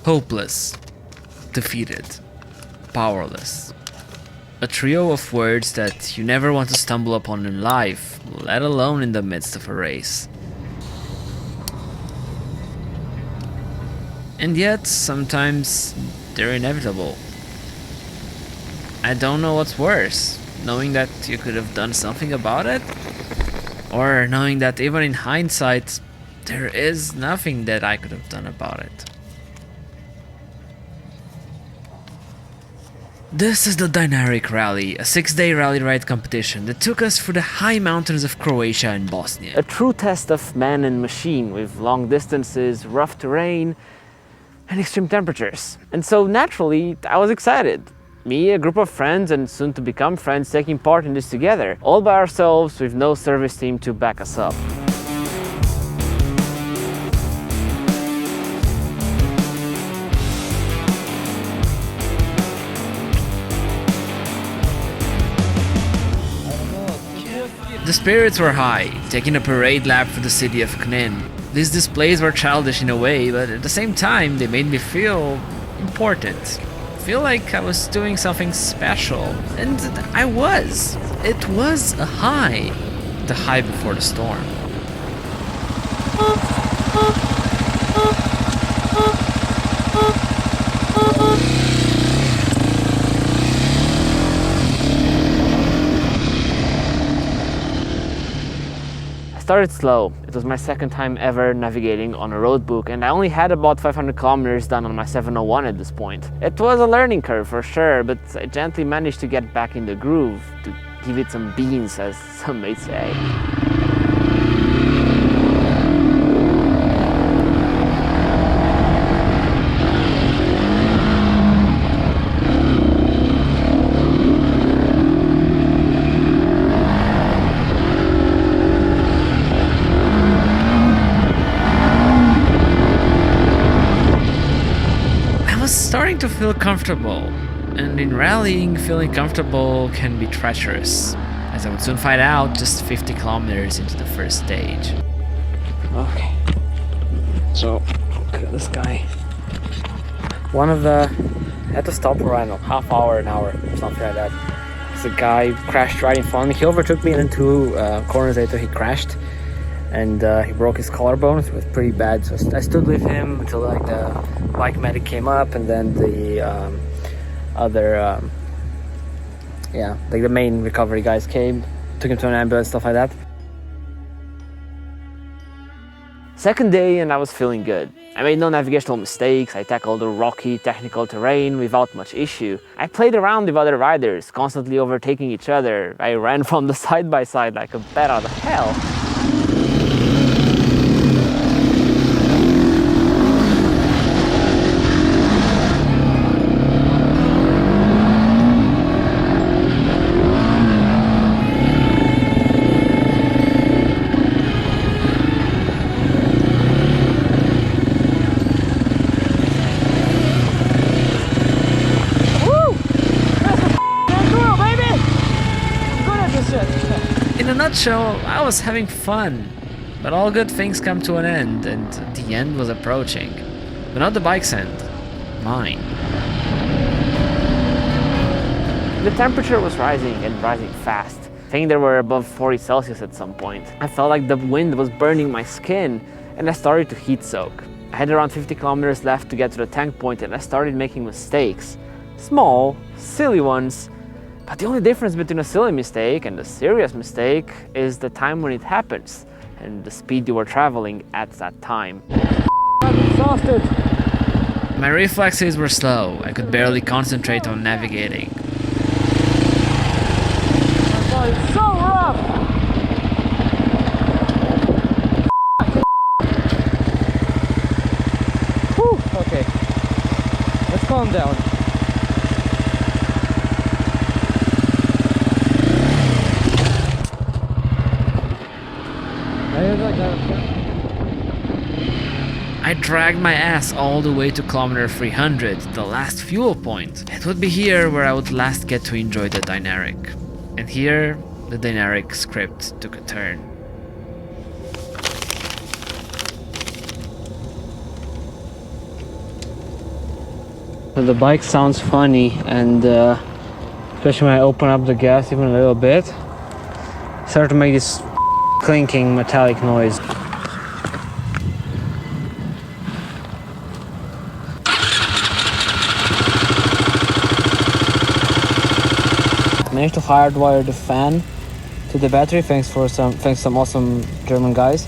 Hopeless, defeated, powerless. A trio of words that you never want to stumble upon in life, let alone in the midst of a race. And yet, sometimes they're inevitable. I don't know what's worse, knowing that you could have done something about it, or knowing that even in hindsight, there is nothing that I could have done about it. This is the Dinaric Rally, a 6-day rally ride competition that took us through the high mountains of Croatia and Bosnia. A true test of man and machine, with long distances, rough terrain, and extreme temperatures. And so naturally, I was excited. Me, a group of friends, and soon to become friends, taking part in this together, all by ourselves with no service team to back us up. The spirits were high, taking a parade lap through the city of Knin. These displays were childish in a way, but at the same time they made me feel important. Feel like I was doing something special. And I was. It was a high. The high before the storm. I started slow. It was my second time ever navigating on a road book, and I only had about 500 kilometers done on my 701 at this point. It was a learning curve for sure, but I gently managed to get back in the groove, to give it some beans, as some may say. Starting to feel comfortable, and in rallying, feeling comfortable can be treacherous, as I would soon find out just 50 kilometers into the first stage. Okay, so look at this guy. Had to stop for, I don't know, half hour, an hour, something like that. It's a guy who crashed right in front of me. He overtook me, and then 2 corners later he crashed. And he broke his collarbone. It was pretty bad. So I stood with him until like the bike medic came up, and then the like the main recovery guys came, took him to an ambulance, stuff like that. Second day, and I was feeling good. I made no navigational mistakes. I tackled the rocky, technical terrain without much issue. I played around with other riders, constantly overtaking each other. I ran from the side by side like a bat out of hell. In a nutshell, I was having fun, but all good things come to an end, and the end was approaching. But not the bike's end, mine. The temperature was rising, and rising fast. I think there were above 40 Celsius at some point. I felt like the wind was burning my skin, and I started to heat soak. I had around 50 kilometers left to get to the tank point, and I started making mistakes. Small, silly ones. But the only difference between a silly mistake and a serious mistake is the time when it happens, and the speed you were traveling at that time. I'm exhausted. My reflexes were slow. I could barely concentrate on navigating. Oh, it's so rough! Whew, okay. Let's calm down. I dragged my ass all the way to kilometer 300, the last fuel point. It would be here where I would last get to enjoy the Dinaric. And here, the Dinaric script took a turn. So the bike sounds funny, and especially when I open up the gas even a little bit, start to make this clinking metallic noise. Managed to hardwire the fan to the battery thanks to some awesome German guys.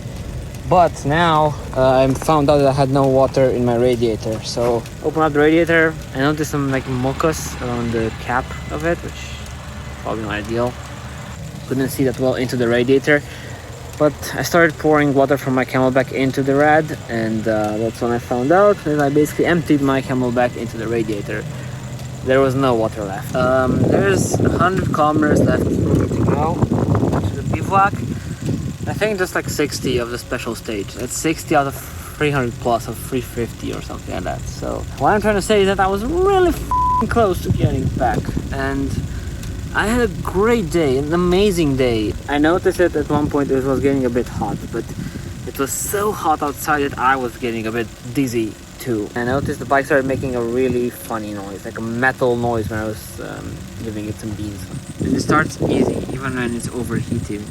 But now I found out that I had no water in my radiator. So open up the radiator, I noticed some like mucus around the cap of it, which is probably not ideal. Couldn't see that well into the radiator. But I started pouring water from my Camelback into the rad, and that's when I found out that I basically emptied my Camelback into the radiator. There was no water left. There's 100 kilometers left for me to go to the bivouac. I think just like 60 of the special stage. That's 60 out of 300 plus of 350 or something like that. So what I'm trying to say is that I was really close to getting back, and I had a great day, an amazing day. I noticed it at one point, it was getting a bit hot, but it was so hot outside that I was getting a bit dizzy too. I noticed the bike started making a really funny noise, like a metal noise when I was giving it some beans. And it starts easy, even when it's overheating.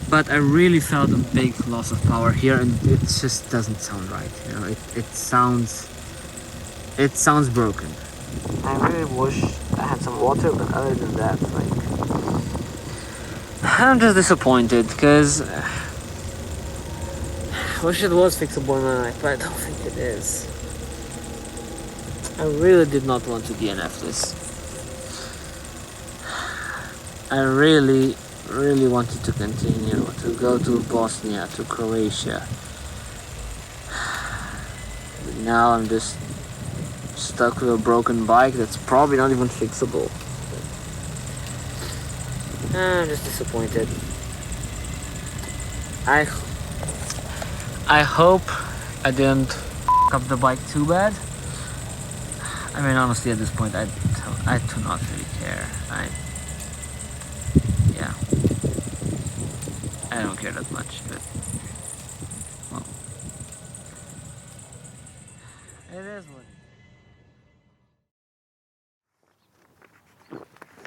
But I really felt a big loss of power here, and it just doesn't sound right. You know, it sounds broken. I really wish I had some water, but other than that, like, I'm just disappointed because I wish it was fixable now, but I don't think it is. I really did not want to DNF this. I really wanted to continue, to go to Bosnia, to Croatia. But now I'm just stuck with a broken bike that's probably not even fixable. I'm just disappointed. I hope I didn't f*** up the bike too bad. I mean, honestly, at this point, I do not really care. Yeah, I don't care that much, but well, it is what it is.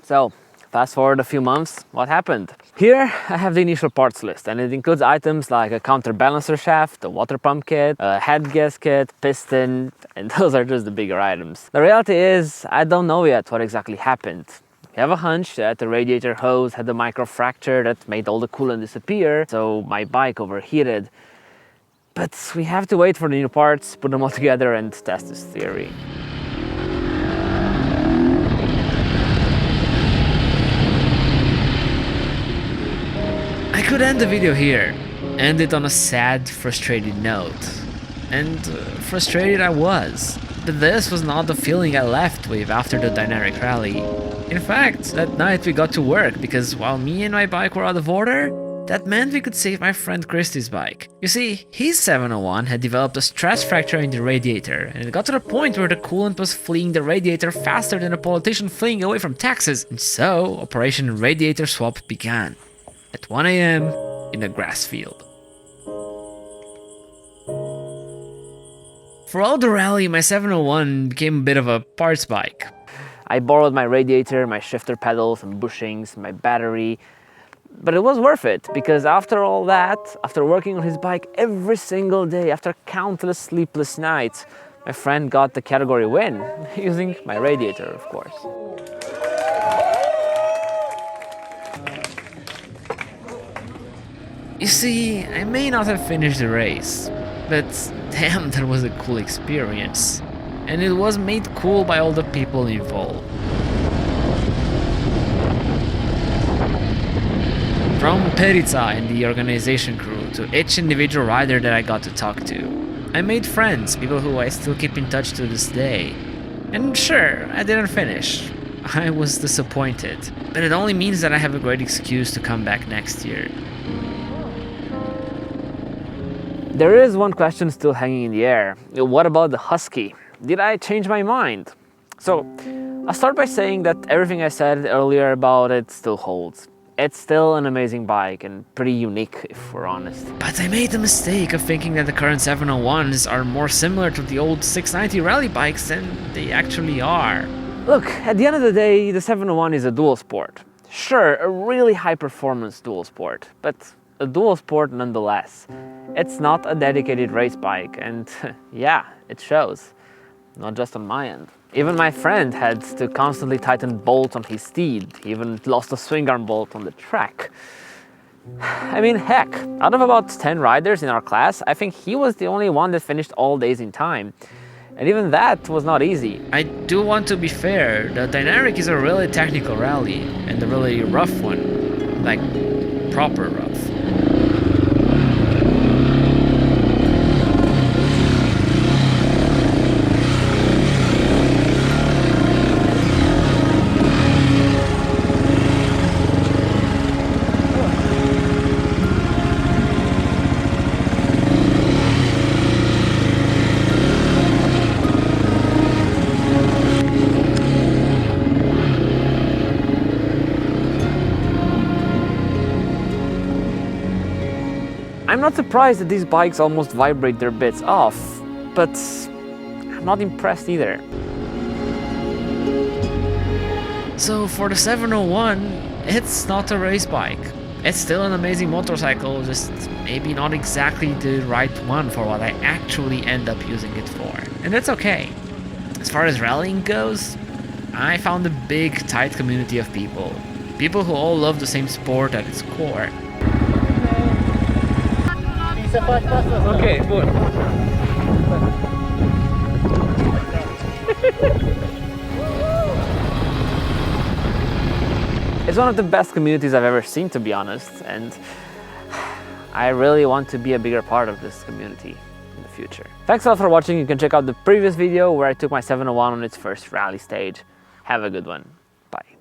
So, fast forward a few months, what happened? Here I have the initial parts list, and it includes items like a counterbalancer shaft, a water pump kit, a head gasket, piston, and those are just the bigger items. The reality is, I don't know yet what exactly happened. We have a hunch that the radiator hose had a micro fracture that made all the coolant disappear, so my bike overheated. But we have to wait for the new parts, put them all together, and test this theory. I could end the video here, end it on a sad, frustrated note. And frustrated I was. But this was not the feeling I left with after the Dinaric Rally. In fact, that night we got to work, because while me and my bike were out of order, that meant we could save my friend Christy's bike. You see, his 701 had developed a stress fracture in the radiator, and it got to the point where the coolant was fleeing the radiator faster than a politician fleeing away from taxes. And so, Operation Radiator Swap began. At 1 AM in a grass field. Throughout the rally, my 701 became a bit of a parts bike. I borrowed my radiator, my shifter pedals, and bushings, my battery. But it was worth it, because after all that, after working on his bike every single day, after countless sleepless nights, my friend got the category win, using my radiator, of course. You see, I may not have finished the race, but damn, that was a cool experience. And it was made cool by all the people involved. From Petrichei and the organization crew to each individual rider that I got to talk to. I made friends, people who I still keep in touch to this day. And sure, I didn't finish. I was disappointed. But it only means that I have a great excuse to come back next year. There is one question still hanging in the air. What about the Husky? Did I change my mind? So, I'll start by saying that everything I said earlier about it still holds. It's still an amazing bike and pretty unique, if we're honest. But I made the mistake of thinking that the current 701s are more similar to the old 690 rally bikes than they actually are. Look, at the end of the day, the 701 is a dual sport. Sure, a really high-performance dual sport, but a dual sport nonetheless. It's not a dedicated race bike, and yeah, it shows. Not just on my end. Even my friend had to constantly tighten bolts on his steed. He even lost a swing arm bolt on the track. I mean, heck, out of about 10 riders in our class, I think he was the only one that finished all days in time. And even that was not easy. I do want to be fair, the Dinaric is a really technical rally, and a really rough one. Like, proper rough. I'm not surprised that these bikes almost vibrate their bits off, but I'm not impressed either. So for the 701, it's not a race bike. It's still an amazing motorcycle, just maybe not exactly the right one for what I actually end up using it for. And that's okay. As far as rallying goes, I found a big, tight community of people. People who all love the same sport at its core. Okay, good. It's one of the best communities I've ever seen, to be honest, and I really want to be a bigger part of this community in the future. Thanks a lot for watching. You can check out the previous video where I took my 701 on its first rally stage. Have a good one. Bye.